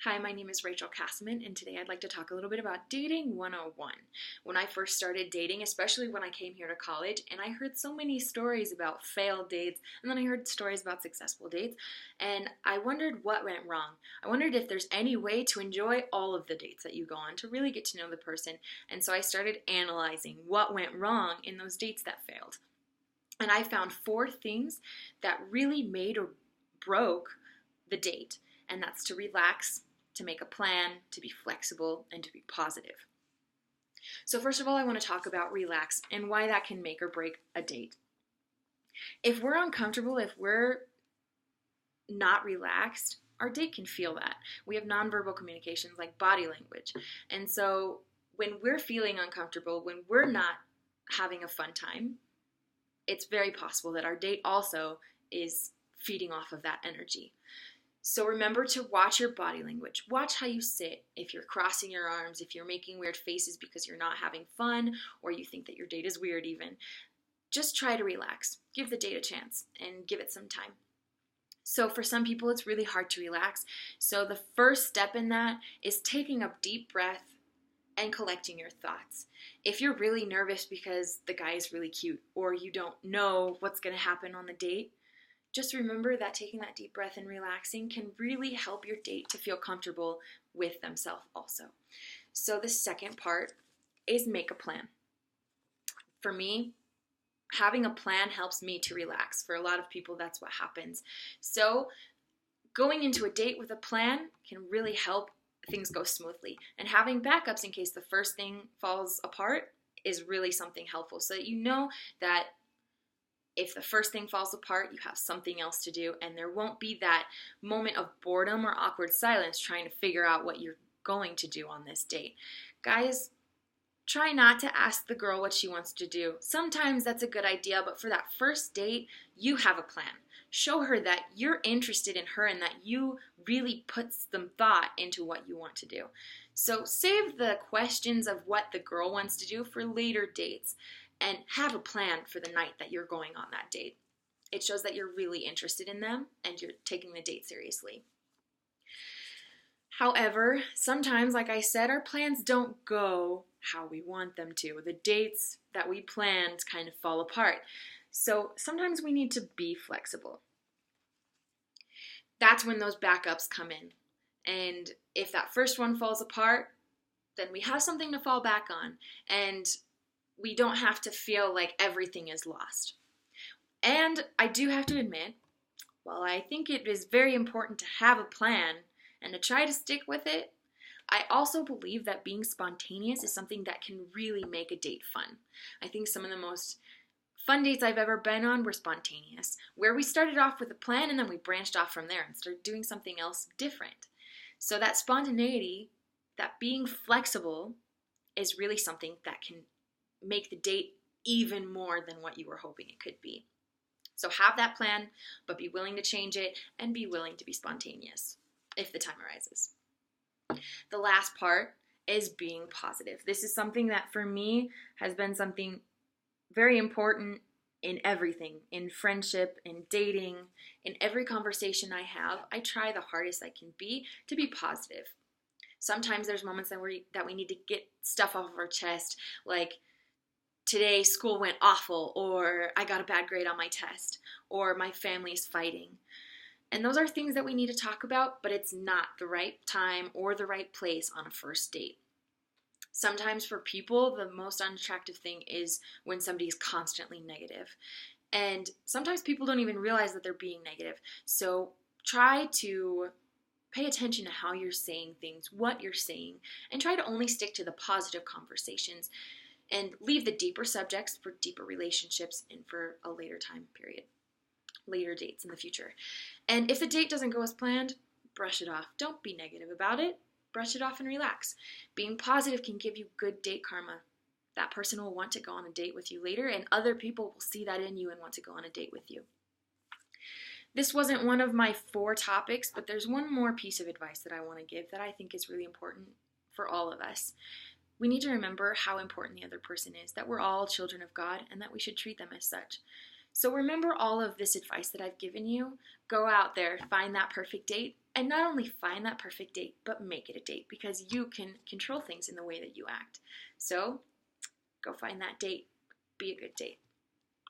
Hi, my name is Rachael Castleman, and today I'd like to talk a little bit about dating 101. When I first started dating, especially when I came here to college, and I heard so many stories about failed dates, and then I heard stories about successful dates, and I wondered what went wrong. I wondered if there's any way to enjoy all of the dates that you go on, to really get to know the person, and so I started analyzing what went wrong in those dates that failed. And I found 4 things that really made or broke the date, and that's to relax, to make a plan, to be flexible, and to be positive. So first of all, I want to talk about relax and why that can make or break a date. If we're uncomfortable, if we're not relaxed, our date can feel that. We have nonverbal communications like body language. And so when we're feeling uncomfortable, when we're not having a fun time, it's very possible that our date also is feeding off of that energy. So remember to watch your body language. Watch how you sit. If you're crossing your arms, if you're making weird faces because you're not having fun, or you think that your date is weird even, just try to relax. Give the date a chance and give it some time. So for some people, it's really hard to relax. So the first step in that is taking a deep breath and collecting your thoughts. If you're really nervous because the guy is really cute, or you don't know what's going to happen on the date, just remember that taking that deep breath and relaxing can really help your date to feel comfortable with themselves also. So the second part is make a plan. For me, having a plan helps me to relax. For a lot of people, that's what happens. So going into a date with a plan can really help things go smoothly. And having backups in case the first thing falls apart is really something helpful, so that you know that if the first thing falls apart, you have something else to do, and there won't be that moment of boredom or awkward silence trying to figure out what you're going to do on this date. Guys, try not to ask the girl what she wants to do. Sometimes that's a good idea, but for that first date, you have a plan. Show her that you're interested in her and that you really put some thought into what you want to do. So save the questions of what the girl wants to do for later dates, and have a plan for the night that you're going on that date. It shows that you're really interested in them and you're taking the date seriously. However, sometimes, like I said, our plans don't go how we want them to. The dates that we planned kind of fall apart. So sometimes we need to be flexible. That's when those backups come in. And if that first one falls apart, then we have something to fall back on. And we don't have to feel like everything is lost. And I do have to admit, while I think it is very important to have a plan and to try to stick with it, I also believe that being spontaneous is something that can really make a date fun. I think some of the most fun dates I've ever been on were spontaneous, where we started off with a plan and then we branched off from there and started doing something else different. So that spontaneity, that being flexible, is really something that can make the date even more than what you were hoping it could be. So have that plan, but be willing to change it and be willing to be spontaneous if the time arises. The last part is being positive. This is something that for me has been something very important in everything, in friendship, in dating, in every conversation I have. I try the hardest I can be to be positive. Sometimes there's moments that we need to get stuff off of our chest, like today school went awful, or I got a bad grade on my test, or my family's fighting. And those are things that we need to talk about, but it's not the right time or the right place on a first date. Sometimes for people, the most unattractive thing is when somebody is constantly negative. And sometimes people don't even realize that they're being negative. So try to pay attention to how you're saying things, what you're saying, and try to only stick to the positive conversations and leave the deeper subjects for deeper relationships and for a later time period, later dates in the future. And if the date doesn't go as planned, brush it off. Don't be negative about it. Brush it off and relax. Being positive can give you good date karma. That person will want to go on a date with you later, and other people will see that in you and want to go on a date with you. This wasn't one of my 4 topics, but there's one more piece of advice that I want to give that I think is really important for all of us. We need to remember how important the other person is, that we're all children of God and that we should treat them as such. So remember all of this advice that I've given you. Go out there, find that perfect date, and not only find that perfect date, but make it a date, because you can control things in the way that you act. So go find that date. Be a good date.